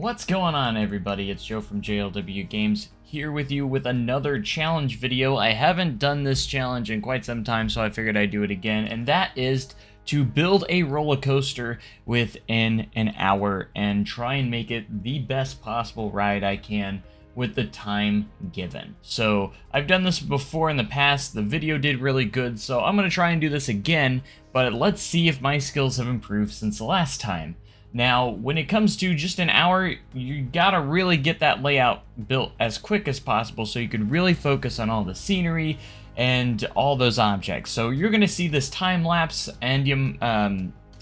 What's going on, everybody? It's Joe from JLW Games here with you with another challenge video. I haven't done this challenge in quite some time, so I figured I'd do it again, and that is to build a roller coaster within an hour and try and make it the best possible ride I can with the time given. So I've done this before in the past. The video did really good, so I'm going to try and do this again, but let's see if my skills have improved since the last time. Now, when it comes to just an hour, you gotta really get that layout built as quick as possible so you can really focus on all the scenery and all those objects. So you're gonna see this time lapse, and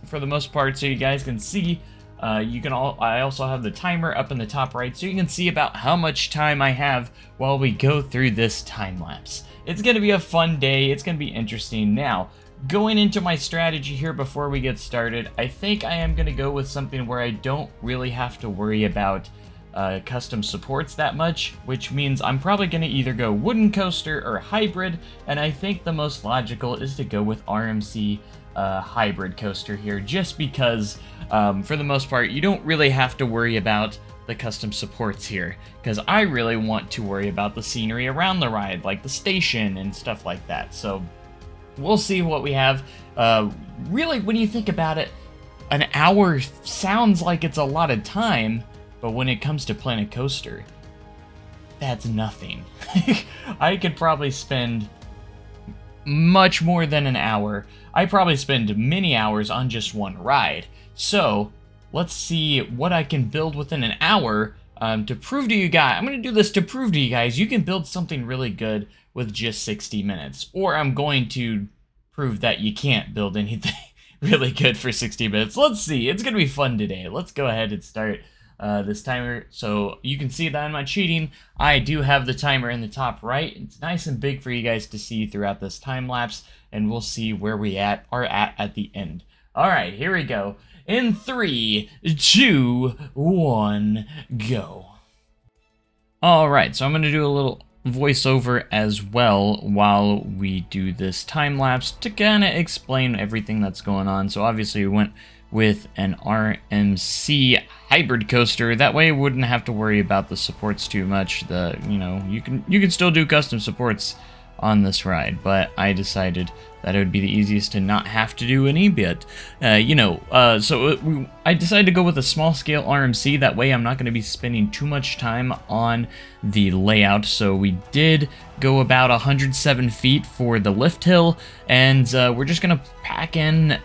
for the most part, so you guys can see. I also have the timer up in the top right, so you can see about how much time I have while we go through this time lapse. It's gonna be a fun day. It's gonna be interesting. Now, going into my strategy here before we get started, I think I am going to go with something where I don't really have to worry about custom supports that much, which means I'm probably going to either go wooden coaster or hybrid, and I think the most logical is to go with RMC hybrid coaster here, just because for the most part you don't really have to worry about the custom supports here, because I really want to worry about the scenery around the ride, like the station and stuff like that. So we'll see what we have. Really, when you think about it, an hour sounds like it's a lot of time, but when it comes to Planet Coaster, that's nothing. I could probably spend much more than an hour. I probably spend many hours on just one ride. So let's see what I can build within an hour to prove to you guys. I'm going to do this to prove to you guys you can build something really good with just 60 minutes. Or I'm going to prove that you can't build anything really good for 60 minutes. Let's see. It's going to be fun today. Let's go ahead and start this timer. So you can see that I'm not cheating. I do have the timer in the top right. It's nice and big for you guys to see throughout this time lapse. And we'll see where we are at the end. All right, here we go. In 3, 2, 1, go. All right, so I'm going to do a little voiceover as well while we do this time lapse to kind of explain everything that's going on. So obviously we went with an RMC hybrid coaster. That way we wouldn't have to worry about the supports too much. You can still do custom supports on this ride, but I decided that it would be the easiest to not have to do any bit. I decided to go with a small scale RMC. That way I'm not going to be spending too much time on the layout. So we did go about 107 feet for the lift hill, and we're just going to pack in,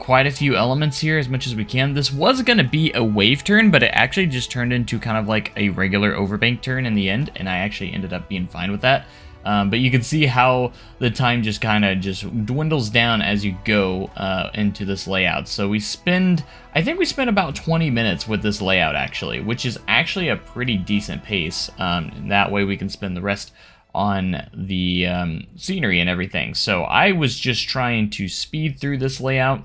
quite a few elements here as much as we can. This was going to be a wave turn, but it actually just turned into kind of like a regular overbank turn in the end, and I actually ended up being fine with that. But you can see how the time just kind of dwindles down as you go into this layout. So I think we spend about 20 minutes with this layout actually, which is actually a pretty decent pace. That way we can spend the rest on the scenery and everything. So I was just trying to speed through this layout.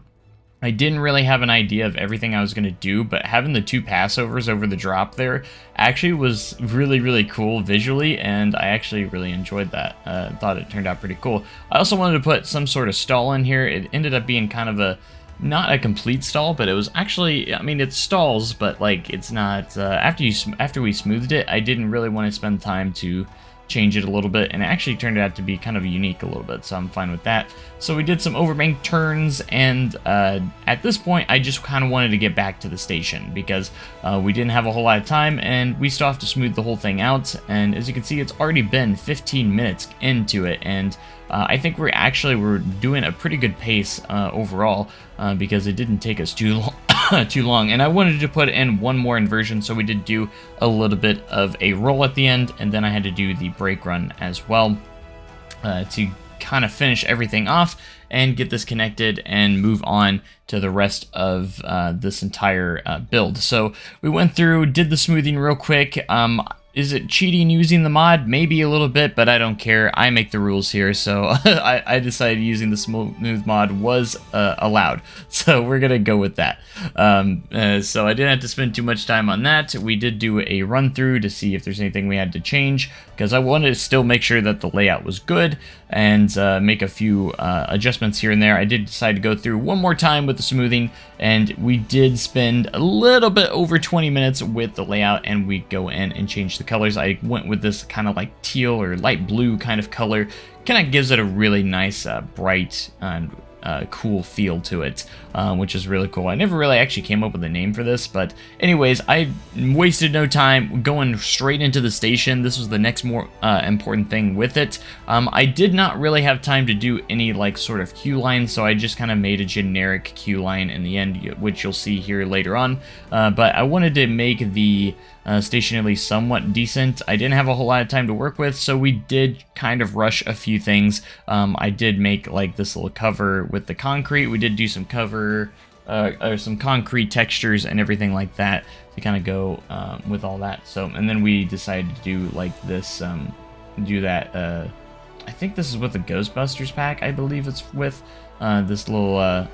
I didn't really have an idea of everything I was going to do, but having the 2 passovers over the drop there actually was really, really cool visually, and I actually really enjoyed that. Thought it turned out pretty cool. I also wanted to put some sort of stall in here. It ended up being kind of not a complete stall, but it was actually, it stalls, but like it's not, after we smoothed it, I didn't really want to spend time to change it a little bit, and it actually turned out to be kind of unique a little bit, so I'm fine with that. So we did some overbank turns, and at this point I just kind of wanted to get back to the station because we didn't have a whole lot of time, and we still have to smooth the whole thing out. And as you can see, it's already been 15 minutes into it, and I think we're doing a pretty good pace overall because it didn't take us too long. And I wanted to put in one more inversion, so we did do a little bit of a roll at the end, and then I had to do the brake run as well to kind of finish everything off and get this connected and move on to the rest of this entire build. So we went through, did the smoothing real quick. Is it cheating using the mod? Maybe a little bit, but I don't care. I make the rules here, so I decided using the smooth mod was allowed. So we're gonna go with that. So I didn't have to spend too much time on that. We did do a run through to see if there's anything we had to change, because I wanted to still make sure that the layout was good and make a few adjustments here and there. I did decide to go through one more time with the smoothing, and we did spend a little bit over 20 minutes with the layout, and we go in and change the colors. I went with this kind of like teal or light blue kind of color. Kind of gives it a really nice bright and cool feel to it, which is really cool. I never really actually came up with a name for this, but anyways, I wasted no time going straight into the station. This was the next more important thing with it. I did not really have time to do any like sort of queue line, so I just kind of made a generic queue line in the end, which you'll see here later on. But I wanted to make the station at least somewhat decent. I didn't have a whole lot of time to work with, so we did kind of rush a few things. I did make like this little cover with the concrete. We did do some cover or some concrete textures and everything like that to kind of go with all that. So, and then we decided to do like this, do that. I think this is with the Ghostbusters pack. I believe it's with this little.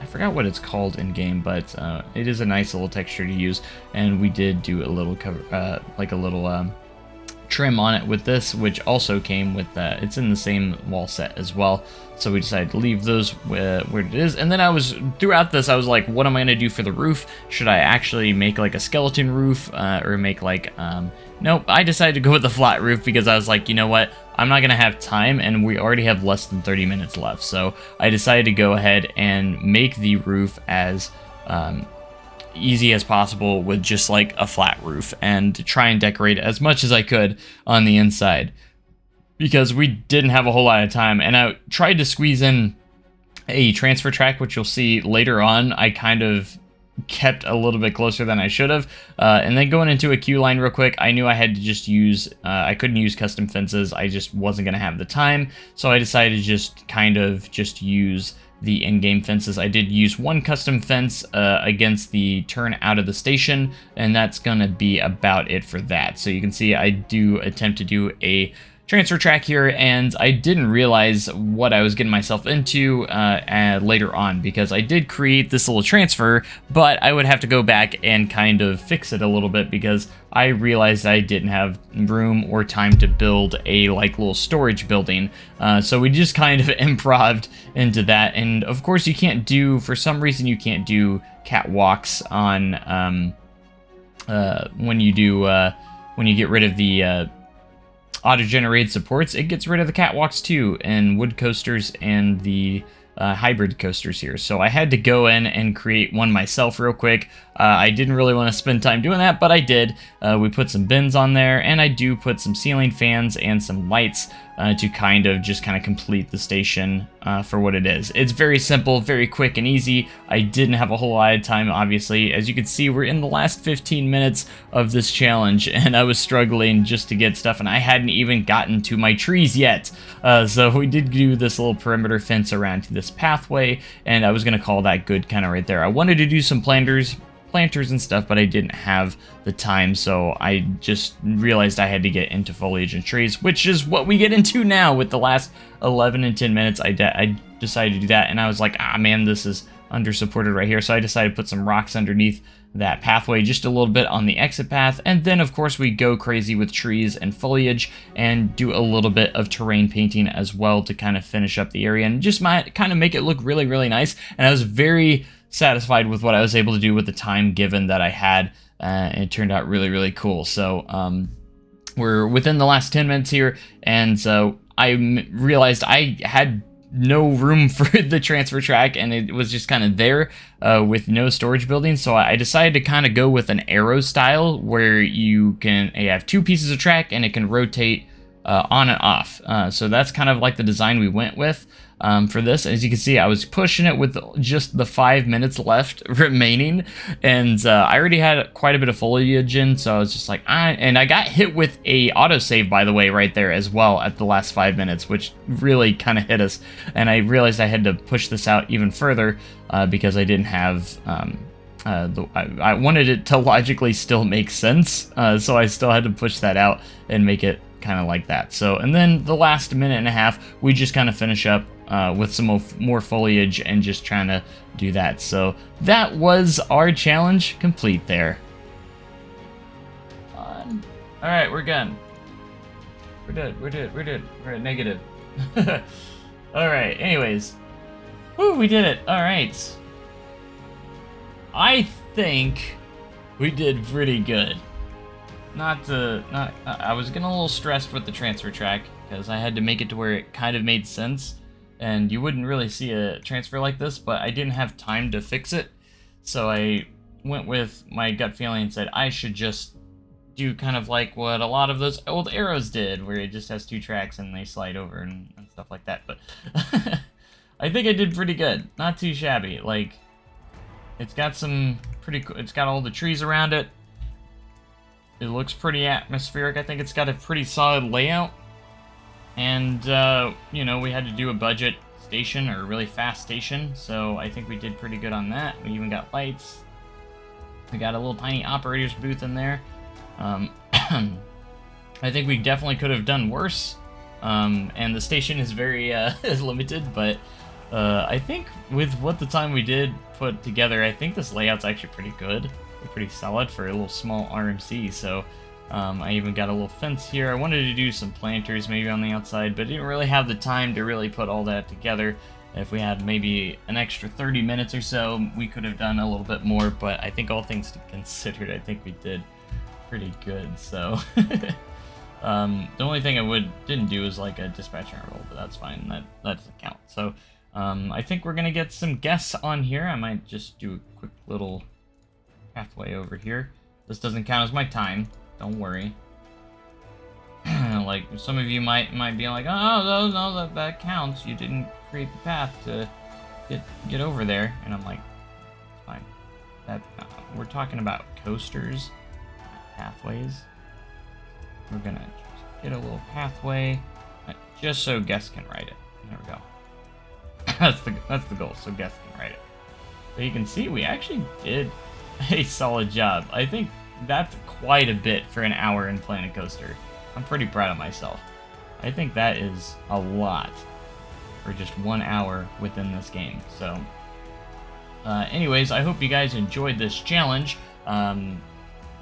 I forgot what it's called in game, but it is a nice little texture to use, and we did do a little cover, like a little trim on it with this, which also came with it's in the same wall set as well. So we decided to leave those where it is. And then throughout this, I was like, what am I gonna do for the roof? Should I actually make like a skeleton roof or make like, nope, I decided to go with the flat roof because I was like, you know what? I'm not gonna have time, and we already have less than 30 minutes left. So I decided to go ahead and make the roof as easy as possible with just like a flat roof, and to try and decorate as much as I could on the inside, because we didn't have a whole lot of time. And I tried to squeeze in a transfer track, which you'll see later on. I kind of kept a little bit closer than I should have. And then going into a queue line real quick, I knew I had to just use, I couldn't use custom fences. I just wasn't going to have the time. So I decided to just kind of just use the in-game fences. I did use one custom fence against the turn out of the station, and that's going to be about it for that. So you can see I do attempt to do a transfer track here, and I didn't realize what I was getting myself into later on, because I did create this little transfer, but I would have to go back and kind of fix it a little bit, because I realized I didn't have room or time to build a like little storage building. So we just kind of improv'd into that. And of course you can't do, for some reason you can't do catwalks on when you get rid of the auto-generated supports. It gets rid of the catwalks too, and wood coasters and the hybrid coasters here. So I had to go in and create one myself real quick. I didn't really want to spend time doing that, but I did. We put some bins on there, and I do put some ceiling fans and some lights to kind of complete the station for what it is. It's very simple, very quick and easy. I didn't have a whole lot of time, obviously. As you can see, we're in the last 15 minutes of this challenge, and I was struggling just to get stuff, and I hadn't even gotten to my trees yet. So we did do this little perimeter fence around this pathway, and I was going to call that good kind of right there. I wanted to do some planters and stuff, but I didn't have the time, so I just realized I had to get into foliage and trees, which is what we get into now with the last 11 and 10 minutes. I decided to do that, and I was like, ah man, this is under supported right here, so I decided to put some rocks underneath that pathway just a little bit on the exit path, and then of course we go crazy with trees and foliage and do a little bit of terrain painting as well to kind of finish up the area and just kind of make it look really, really nice. And I was very satisfied with what I was able to do with the time given that I had, and it turned out really, really cool. So we're within the last 10 minutes here, and so I realized I had no room for the transfer track, and it was just kind of there with no storage building. So I decided to kind of go with an arrow style where you have two pieces of track and it can rotate on and off. So that's kind of like the design we went with for this. As you can see, I was pushing it with just the 5 minutes left remaining, and I already had quite a bit of foliage in, so I was just like, and I got hit with a autosave, by the way, right there as well at the last 5 minutes, which really kind of hit us, and I realized I had to push this out even further because I didn't have I wanted it to logically still make sense, so I still had to push that out and make it kind of like that. So, and then the last minute and a half, we just kind of finish up with some more foliage and just trying to do that. So that was our challenge complete there. All right, we're done. We're at negative. All right, anyways. Woo, we did it. All right. I think we did pretty good. I was getting a little stressed with the transfer track because I had to make it to where it kind of made sense, and you wouldn't really see a transfer like this, but I didn't have time to fix it, so I went with my gut feeling and said I should just do kind of like what a lot of those old arrows did, where it just has 2 tracks and they slide over and stuff like that. But I think I did pretty good. Not too shabby. Like, it's got some pretty cool, it's got all the trees around it. It looks pretty atmospheric. I think it's got a pretty solid layout. And, you know, we had to do a budget station, or a really fast station, so I think we did pretty good on that. We even got lights. We got a little tiny operator's booth in there. I think we definitely could have done worse. And the station is very limited, but I think with what the time we did put together, I think this layout's actually pretty good. Pretty solid for a little small RMC. So I even got a little fence here. I wanted to do some planters maybe on the outside, but didn't really have the time to really put all that together. If we had maybe an extra 30 minutes or so, we could have done a little bit more, but I think all things considered, I think we did pretty good. So the only thing I didn't do is like a dispatcher roll, but that's fine. That doesn't count. So I think we're gonna get some guests on here. I might just do a quick little pathway over here. This doesn't count as my time. Don't worry. Like some of you might be like, oh no, that counts. You didn't create the path to get over there, and I'm like, fine. That we're talking about coasters, not pathways. We're gonna just get a little pathway, just so guests can ride it. There we go. That's the goal, so guests can ride it. So you can see we actually did a solid job. I think that's quite a bit for an hour in Planet Coaster. I'm pretty proud of myself. I think that is a lot for just 1 hour within this game. So anyways, I hope you guys enjoyed this challenge.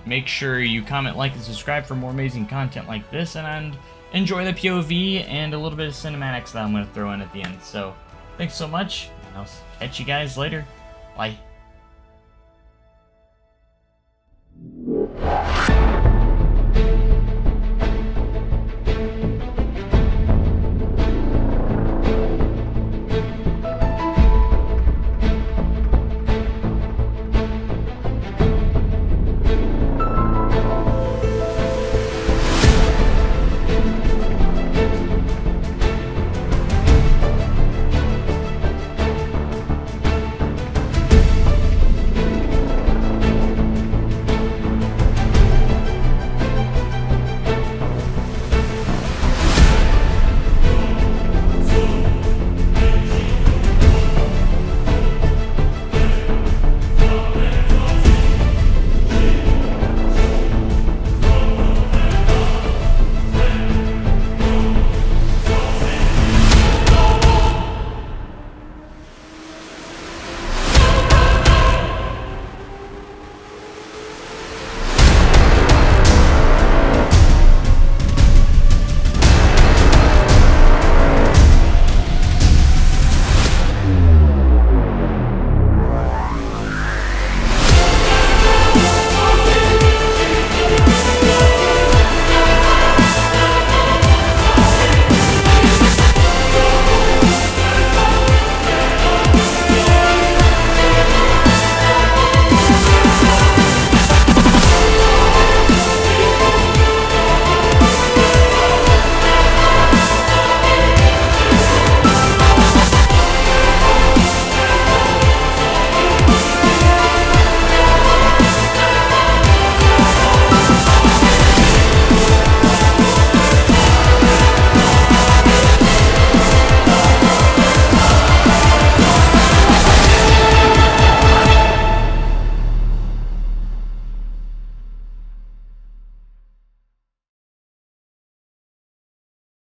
Make sure you comment, like, and subscribe for more amazing content like this, and enjoy the POV and a little bit of cinematics that I'm going to throw in at the end. So thanks so much, and I'll catch you guys later. Bye.